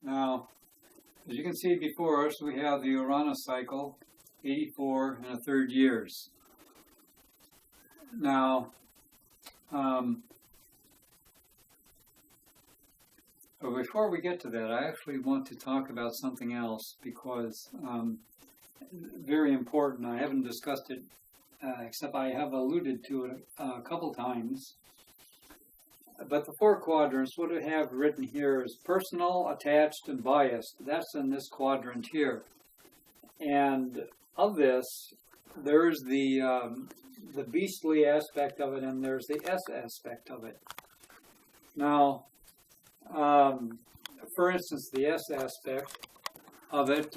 Now, as you can see before us, we have the Uranus cycle, 84 and a third years. Now, but before we get to that, I actually want to talk about something else because very important. I haven't discussed it, except I have alluded to it a couple times. But the four quadrants, what I have written here is personal, attached, and biased. That's in this quadrant here. And of this, there's the beastly aspect of it, and there's the S aspect of it. Now, for instance, the S aspect of it,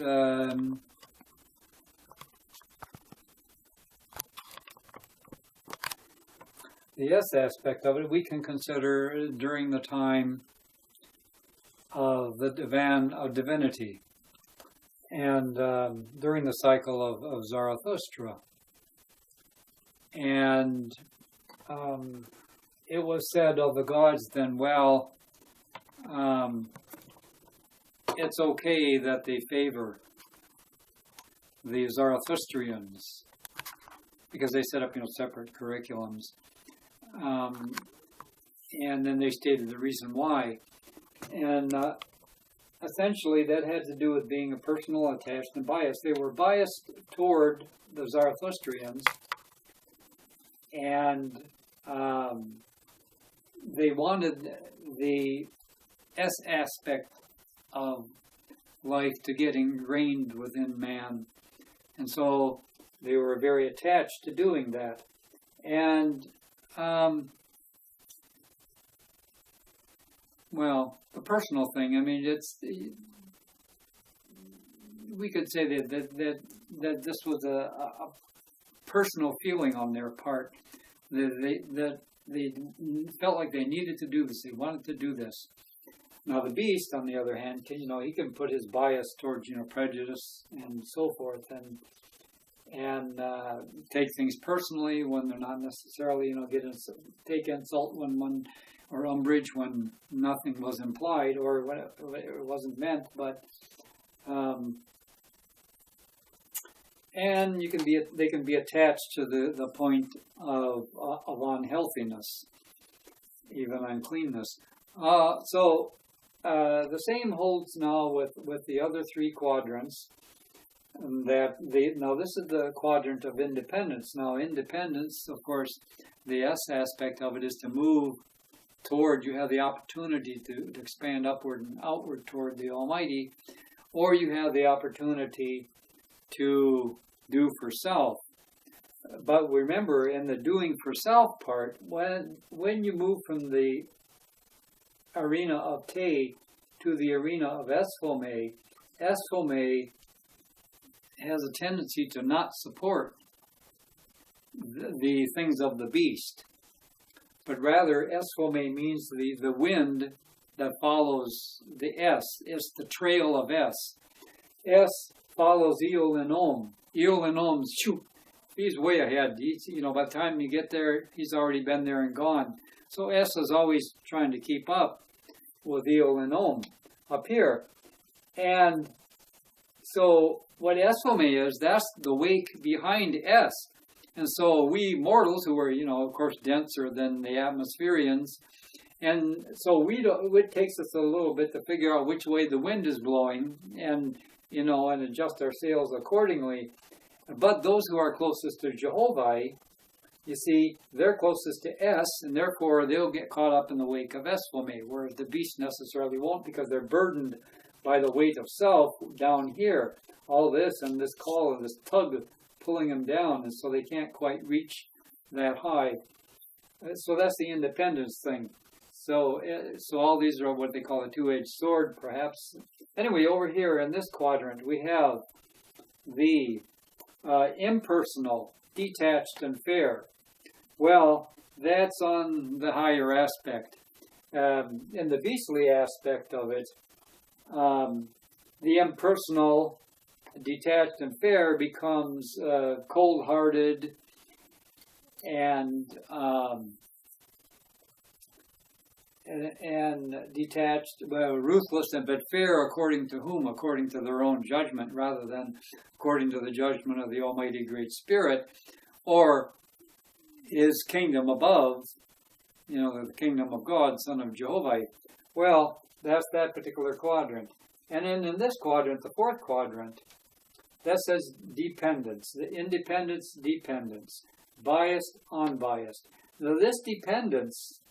we can consider during the time of the divinity, and during the cycle of Zarathustra. And it was said of the gods then, well, it's okay that they favor the Zarathustrians because they set up, separate curriculums. And then they stated the reason why. And essentially that had to do with being a personal, attached, and biased. They were biased toward the Zarathustrians, and they wanted the S aspect of life to get ingrained within man. And so they were very attached to doing that. And well, the personal thing, I mean, we could say that this was a personal feeling on their part, that they felt like they needed to do this, they wanted to do this. Now the beast, on the other hand, can, he can put his bias towards, prejudice and so forth, and take things personally when they're not necessarily, take insult when one, or umbrage when nothing was implied or when it wasn't meant, but and they can be attached to the point of unhealthiness, even uncleanness. So the same holds now with the other three quadrants. Now this is the quadrant of independence. Now independence, of course, the S aspect of it is to move toward, you have the opportunity to expand upward and outward toward the Almighty, or you have the opportunity to do for self. But remember, in the doing for self part, when you move from the arena of Te to the arena of Esphome has a tendency to not support the things of the beast, but rather Esphome means the wind that follows the S. It's the trail of S. S follows Eolinom. Eolinom, shoot, he's way ahead. By the time you get there, he's already been there and gone. So S is always trying to keep up with Eolinom up here. And so what Esphome is, that's the wake behind S. And so we mortals, who are, of course, denser than the atmospherians, and so it takes us a little bit to figure out which way the wind is blowing and, and adjust our sails accordingly. But those who are closest to Jehovah, you see, they're closest to S, and therefore they'll get caught up in the wake of Esphome, whereas the beast necessarily won't, because they're burdened by the weight of self down here. All this and this call and this tug pulling them down, and so they can't quite reach that high. So that's the independence thing. So all these are what they call a two-edged sword, perhaps. Anyway, over here in this quadrant, we have the impersonal, detached, and fair. Well, that's on the higher aspect. In the beastly aspect of it, the impersonal, detached, and fair becomes cold-hearted and and detached, well, ruthless, but fair according to whom? According to their own judgment, rather than according to the judgment of the Almighty Great Spirit, or His kingdom above, the kingdom of God, Son of Jehovah. Well, that's that particular quadrant. And then in this quadrant, the fourth quadrant, that says dependence, the independence, dependence, biased, unbiased. Now this dependence,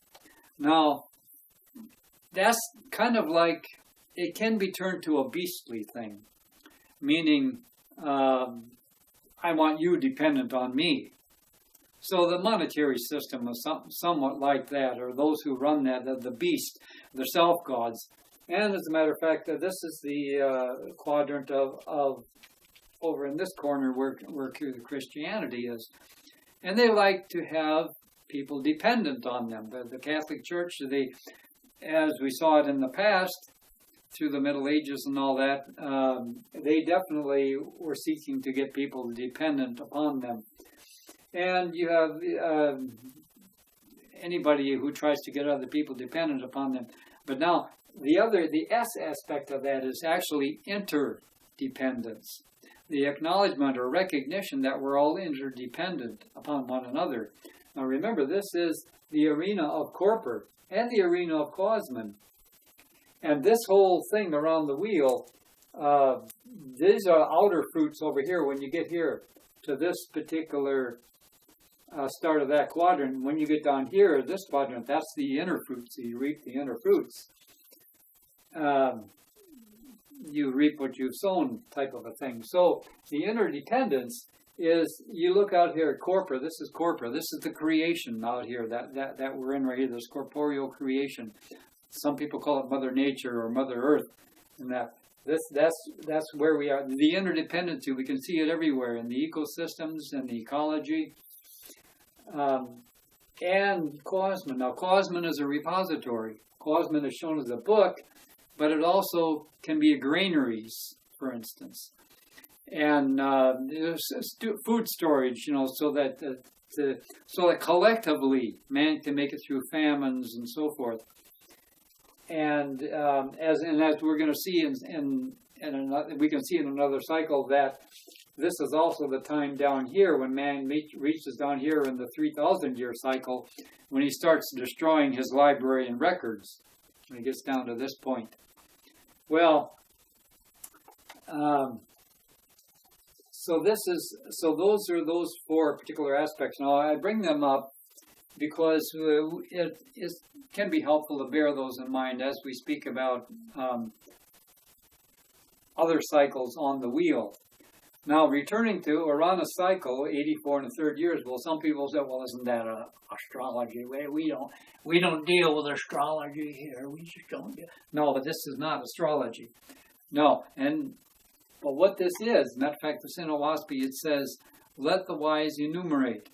that's kind of like, it can be turned to a beastly thing, meaning I want you dependent on me. So the monetary system is somewhat like that, or those who run that, the beast, the self-gods. And as a matter of fact, this is the quadrant of over in this corner where Christianity is. And they like to have people dependent on them. The Catholic Church, as we saw it in the past, through the Middle Ages and all that, they definitely were seeking to get people dependent upon them. And you have anybody who tries to get other people dependent upon them. But now, the S aspect of that is actually interdependence. The acknowledgement or recognition that we're all interdependent upon one another. Now remember, this is the arena of Corpor and the arena of Cosmon. And this whole thing around the wheel, these are outer fruits over here when you get here to this particular start of that quadrant. When you get down here, this quadrant, that's the inner fruits. So you reap the inner fruits. You reap what you've sown type of a thing. So the interdependence is, you look out here at Corpor, this is Corpor, this is the creation out here that we're in right here, this corporeal creation. Some people call it Mother Nature or Mother Earth, and that's where we are. The interdependency, we can see it everywhere in the ecosystems and the ecology. And Cosmon. Now Cosmon is a repository. Cosmon is shown as a book, but it also can be a granaries, for instance. And food storage, so that collectively man can make it through famines and so forth. And as we're going to see we can see in another cycle that this is also the time down here when man reaches down here in the 3,000-year cycle, when he starts destroying his library and records, when he gets down to this point. Well, so those are those four particular aspects. Now I bring them up because it can be helpful to bear those in mind as we speak about other cycles on the wheel. Now, returning to Uranus cycle, 84 and a third years. Well, some people say, "Well, isn't that astrology? We don't deal with astrology here. We just don't." No, but this is not astrology. No, but what this is, matter of fact, the Sinowaspi, it says, "Let the wise enumerate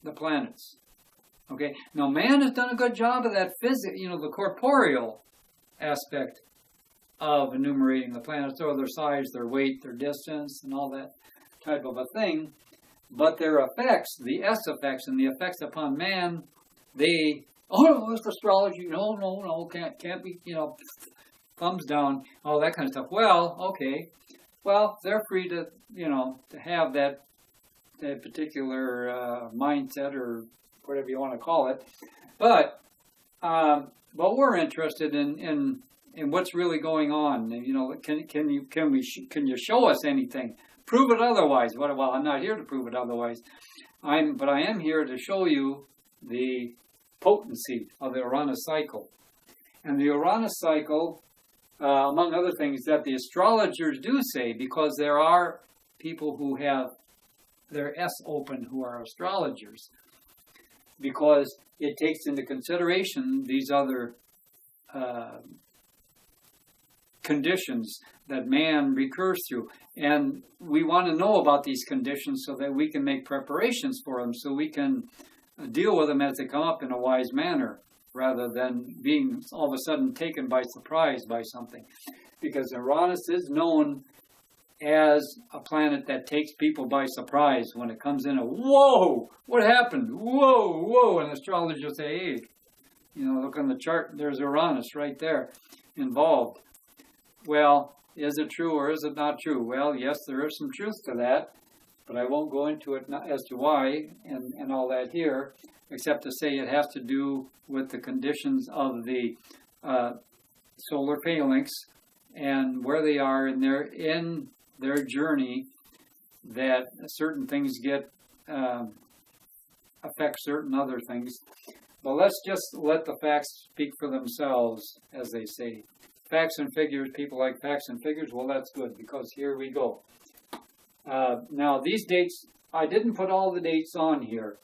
the planets." Okay. Now, man has done a good job of that the corporeal aspect of enumerating the planets, or their size, their weight, their distance, and all that type of a thing. But their effects, the S effects and the effects upon man, it's astrology, no, can't be, thumbs down, all that kind of stuff. Well, okay. Well, they're free to have that particular mindset, or whatever you want to call it. But we're interested in what's really going on. Can you show us anything? Prove it otherwise. Well, I'm not here to prove it otherwise. But I am here to show you the potency of the Uranus cycle. And the Uranus cycle, among other things, that the astrologers do say, because there are people who have their S open who are astrologers, because it takes into consideration these other conditions that man recurs through. And we want to know about these conditions so that we can make preparations for them, so we can deal with them as they come up in a wise manner, rather than being all of a sudden taken by surprise by something. Because Uranus is known as a planet that takes people by surprise when it comes in. Whoa! What happened? Whoa! And astrologers say, hey, You know, look on the chart, there's Uranus right there involved. Well, is it true or is it not true? Well, yes, there is some truth to that, but I won't go into it as to why and all that here, except to say it has to do with the conditions of the solar phalanx and where they are in their journey, that certain things affect certain other things. But let's just let the facts speak for themselves, as they say. Facts and figures, people like facts and figures. Well, that's good, because here we go. Now, these dates, I didn't put all the dates on here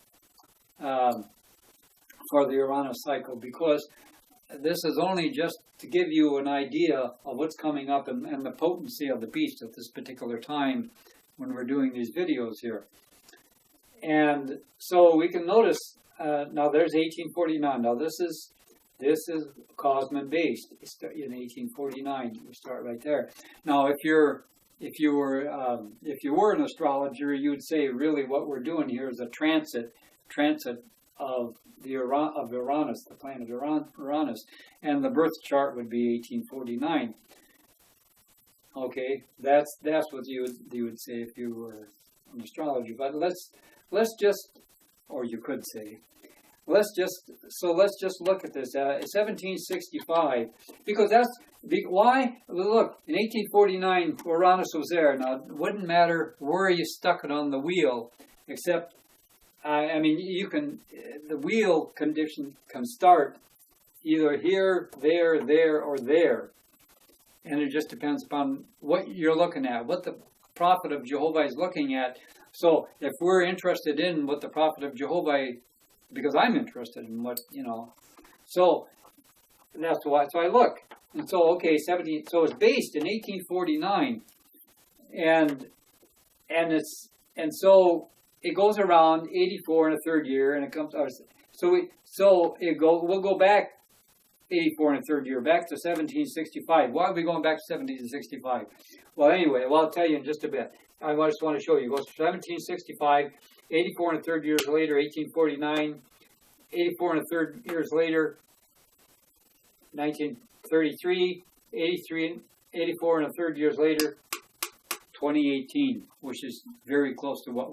for the Uranus cycle, because this is only just to give you an idea of what's coming up and the potency of the beast at this particular time when we're doing these videos here. And so we can notice, now there's 1849. Now this is Cosmin based. In 1849, we start right there. Now, if you were an astrologer, you would say really what we're doing here is a transit of Uranus, the planet Uranus, and the birth chart would be 1849. Okay, that's what you would say if you were an astrologer. But let's just, or you could say, let's just look at this. 1765, because why? Look, in 1849, Uranus was there. Now, it wouldn't matter where you stuck it on the wheel, except, I mean, the wheel condition can start either here, there, or there. And it just depends upon what you're looking at, what the prophet of Jehovah is looking at. So if we're interested in what the prophet of Jehovah, because I'm interested in what, so that's why. So I look, and so okay, so it's based in 1849, and so it goes around 84 in a third year, and it comes. We'll go back 84 in a third year, back to 1765. Why are we going back to 1765? Well, anyway, I'll tell you in just a bit. I just want to show you. It goes to 1765, 84 and a third years later, 1849, 84 and a third years later, 1933, 84 and a third years later, 2018, which is very close to where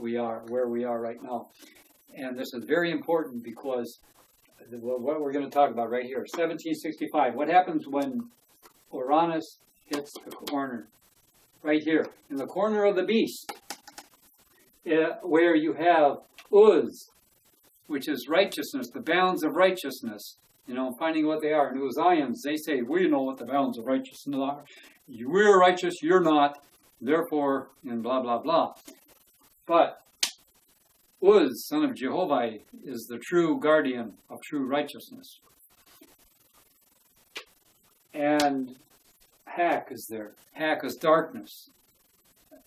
we are right now. And this is very important because what we're going to talk about right here, 1765. What happens when Uranus hits the corner? Right here, in the corner of the beast, where you have Uz, which is righteousness, the bounds of righteousness, finding what they are. And Uzians, they say, we know what the bounds of righteousness are. We're righteous, you're not, therefore, and blah, blah, blah. But Uz, son of Jehovah, is the true guardian of true righteousness. And Hak is there. Hak is darkness.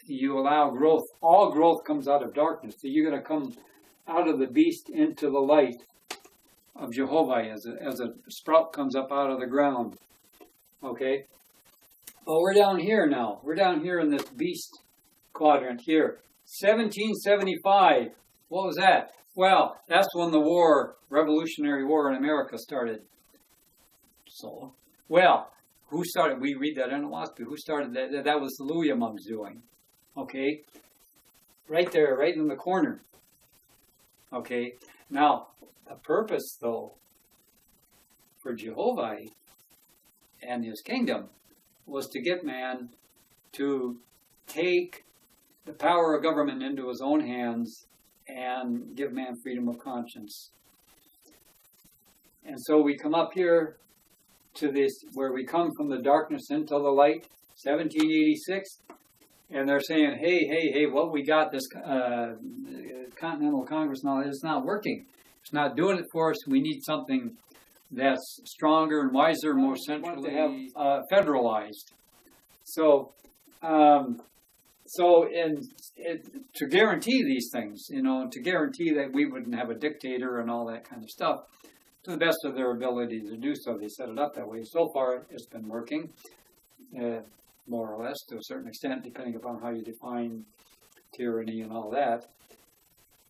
You allow growth. All growth comes out of darkness. So you're going to come out of the beast into the light of Jehovah as a sprout comes up out of the ground. Okay? Well, we're down here now. We're down here in this beast quadrant here. 1775. What was that? Well, that's when the Revolutionary War in America started. So, well, who started? We read that in philosophy. Who started that? That was the Louis monks doing. Okay? Right there, right in the corner. Okay? Now, the purpose, though, for Jehovah and his kingdom was to get man to take the power of government into his own hands and give man freedom of conscience. And so we come up here to this, where we come from the darkness into the light, 1786, and they're saying, hey, what we got, this Continental Congress now, it's not working. It's not doing it for us. We need something that's stronger and wiser, more centrally federalized. So, to guarantee these things, to guarantee that we wouldn't have a dictator and all that kind of stuff, to the best of their ability to do so, they set it up that way. So far, it's been working, more or less, to a certain extent, depending upon how you define tyranny and all that.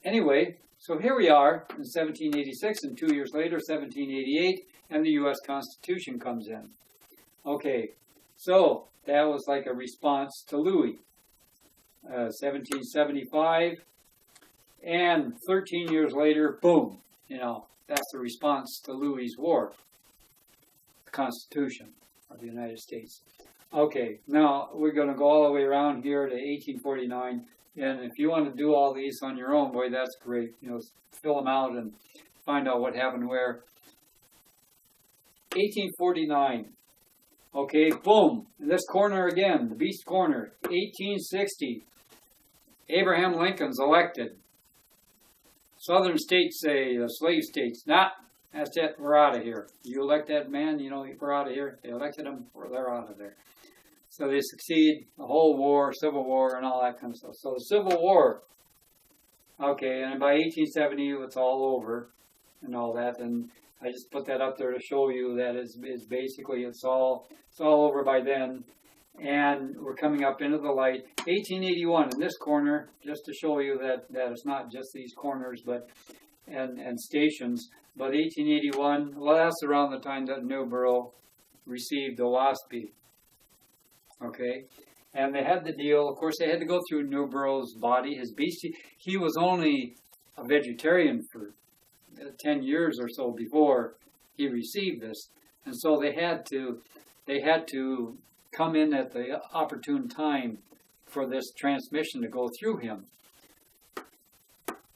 Anyway, so here we are in 1786, and 2 years later, 1788, and the U.S. Constitution comes in. Okay, so that was like a response to Louis, 1775, and 13 years later, boom, that's the response to Louis's war, the Constitution of the United States. Okay, now we're going to go all the way around here to 1849, and if you want to do all these on your own, boy, that's great. Fill them out and find out what happened where. 1849. Okay, boom. In this corner again, the Beast Corner. 1860. Abraham Lincoln's elected. Southern states say, the slave states, nah, that's it, we're out of here. You elect that man, we're out of here. They elected him, they're out of there. So they succeed, the whole war, Civil War, and all that kind of stuff. So the Civil War, okay, and by 1870, it's all over and all that. And I just put that up there to show you that it's basically, it's all over by then. And we're coming up into the light. 1881 in this corner, just to show you that it's not just these corners, but and stations. But 1881, well, that's around the time that Newborough received the WASPy. Okay, and they had the deal. Of course, they had to go through Newborough's body, his beast. He was only a vegetarian for 10 years or so before he received this, and so they had to come in at the opportune time for this transmission to go through him.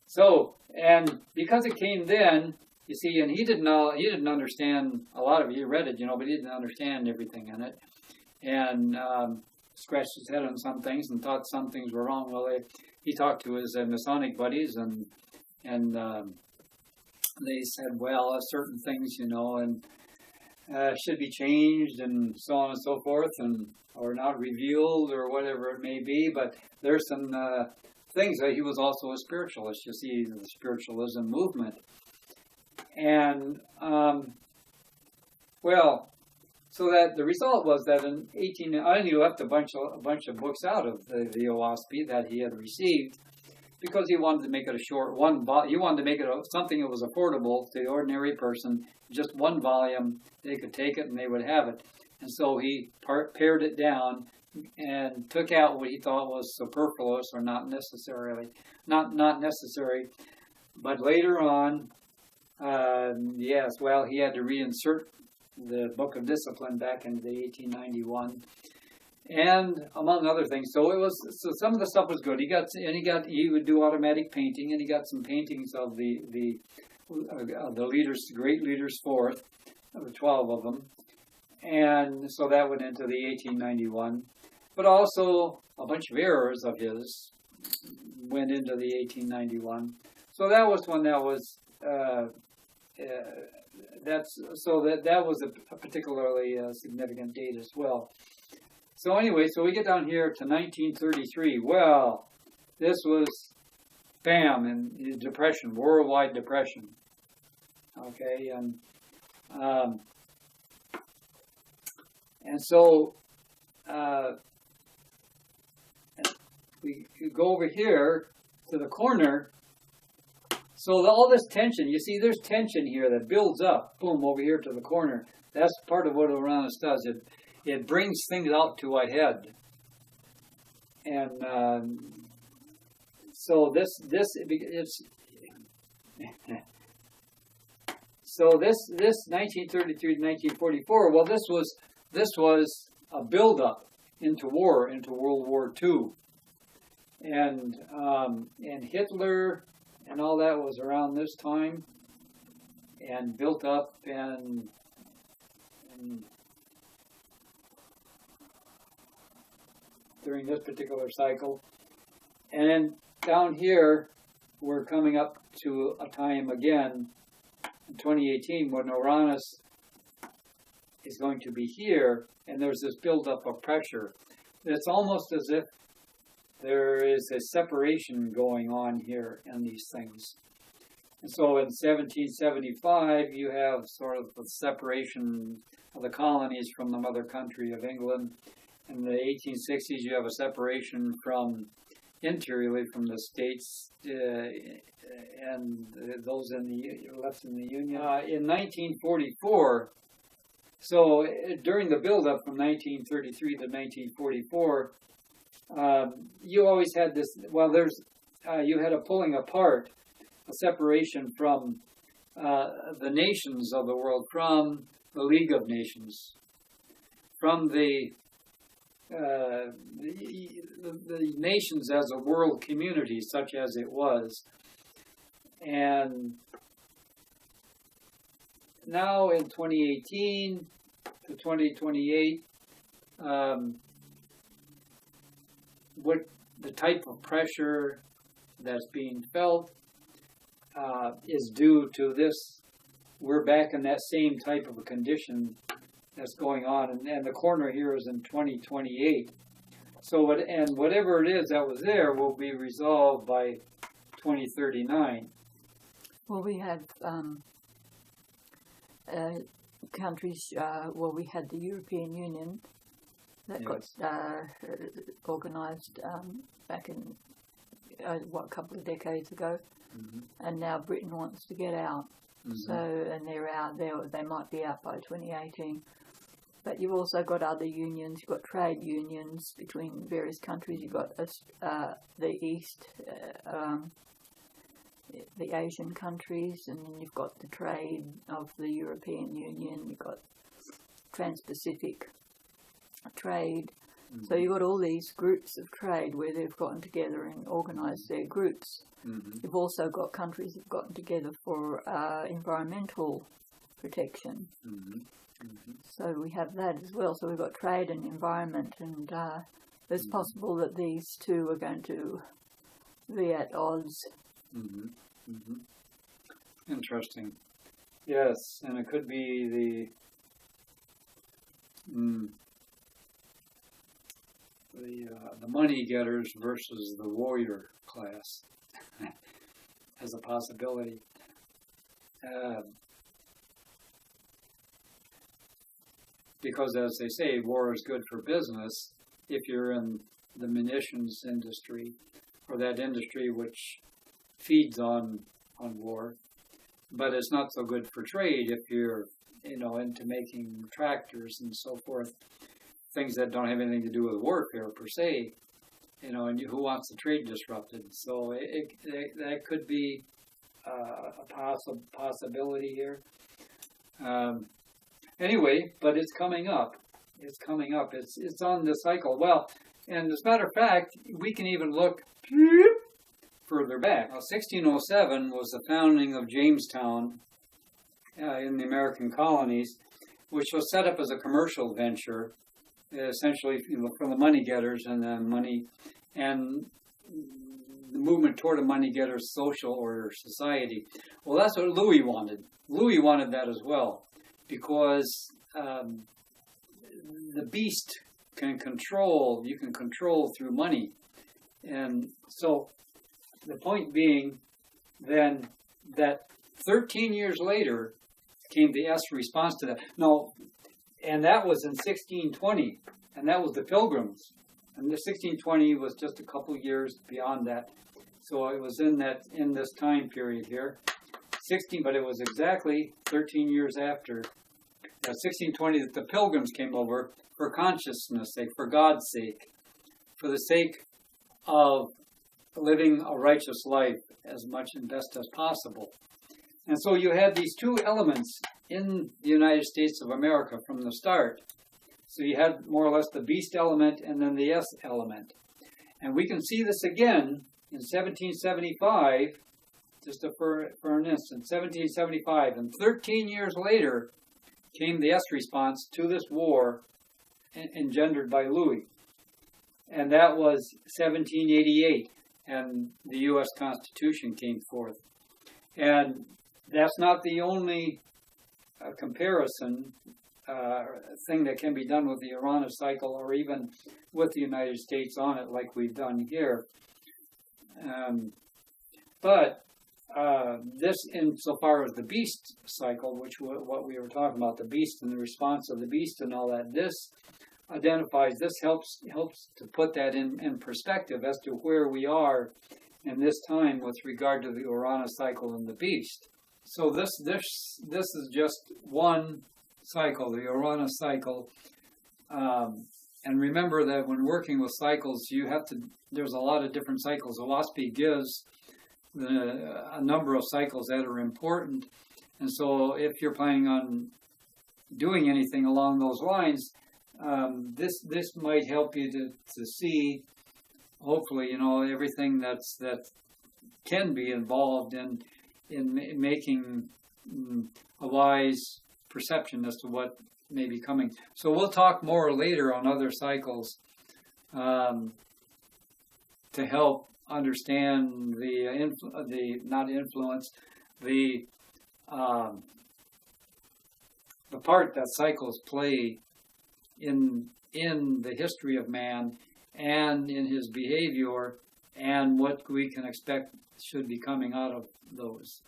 So, and because it came then, you see, and he didn't understand a lot of it. He read it, but he didn't understand everything in it, and scratched his head on some things and thought some things were wrong. Well, he talked to his Masonic buddies, and they said, well, certain things, and should be changed, and so on and so forth, or not revealed, or whatever it may be. But there's some things that he was also a spiritualist. You see, the spiritualism movement, and so that the result was that in he left a bunch of books out of the OWASP that he had received, because he wanted to make it a short one. He wanted to make it something that was affordable to the ordinary person. Just one volume, they could take it and they would have it. And so he pared it down and took out what he thought was superfluous or not necessary. But later on, he had to reinsert the Book of Discipline back into the 1891. And among other things, so some of the stuff was good. He would do automatic painting, and he got some paintings of the leaders, the great leaders forth, 12 of them, and so that went into the 1891. But also a bunch of errors of his went into the 1891. So that was one that was that was a particularly significant date as well. So anyway, so we get down here to 1933. Well, this was, bam, in depression, worldwide depression. Okay, and so we go over here to the corner. So all this tension, you see, there's tension here that builds up, boom, over here to the corner. That's part of what Uranus does. It brings things out to a head, and so this 1933 to 1944. Well, this was a buildup into war, into World War II, and Hitler and all that was around this time, and built up and during this particular cycle. And then down here, we're coming up to a time again in 2018 when Uranus is going to be here, and there's this buildup of pressure. It's almost as if there is a separation going on here in these things. And so in 1775, you have sort of the separation of the colonies from the mother country of England. In the 1860s, you have a separation from interiorly from the states those left in the Union. In 1944, so during the build-up from 1933 to 1944, you always had this. Well, you had a pulling apart, a separation from the nations of the world, from the League of Nations, from the nations as a world community, such as it was. And now in 2018 to 2028, what the type of pressure that's being felt is due to this. We're back in that same type of a condition that's going on, and the corner here is in 2028. So whatever it is that was there will be resolved by 2039. Well, we have countries. Well, we had the European Union that got organised back in a couple of decades ago, and now Britain wants to get out. So, and they're out. They might be out by 2018. But you've also got other unions. You've got trade unions between various countries. You've got the East, the Asian countries, and then you've got the trade of the European Union. You've got Trans-Pacific trade. So you've got all these groups of trade where they've gotten together and organised their groups. You've also got countries that have gotten together for environmental protection. So we have that as well. So we've got trade and environment, and it's possible that these two are going to be at odds. Interesting. Yes, and it could be the money getters versus the warrior class as a possibility. Because, as they say, war is good for business if you're in the munitions industry, or that industry which feeds on war. But it's not so good for trade if you're, into making tractors and so forth, things that don't have anything to do with warfare per se, and who wants the trade disrupted. So that could be a possibility here. Anyway, but it's coming up. It's coming up. It's on the cycle. Well, and as a matter of fact, we can even look further back. 1607 was the founding of Jamestown in the American colonies, which was set up as a commercial venture, essentially for the money getters and the money, and the movement toward a money getter's social order society. Well, that's what Louis wanted. Louis wanted that as well, because the beast you can control through money. And so the point being then that 13 years later came the S response to that. No, and that was in 1620, and that was the Pilgrims. And the 1620 was just a couple years beyond that. So it was in this time period here. But it was exactly 13 years after 1620 that the Pilgrims came over for consciousness' sake, for God's sake, for the sake of living a righteous life as much and best as possible. And so you had these two elements in the United States of America from the start. So you had more or less the beast element and then the S element. And we can see this again in 1775, just for an instance, 1775, and 13 years later came the S response to this war engendered by Louis. And that was 1788, and the U.S. Constitution came forth. And that's not the only comparison thing that can be done with the Uranus cycle, or even with the United States on it, like we've done here. But this, insofar as the beast cycle, which what we were talking about, the beast and the response of the beast and all that, this helps to put that in perspective as to where we are and this time with regard to the Uranus cycle and the beast. So this is just one cycle, the Uranus cycle. And remember that when working with cycles, there's a lot of different cycles. OWASP gives a number of cycles that are important. And so if you're planning on doing anything along those lines, this might help you to see, hopefully, everything that can be involved in making a wise perception as to what may be coming. So we'll talk more later on other cycles to help understand the part that cycles play in the history of man and in his behavior, and what we can expect should be coming out of those.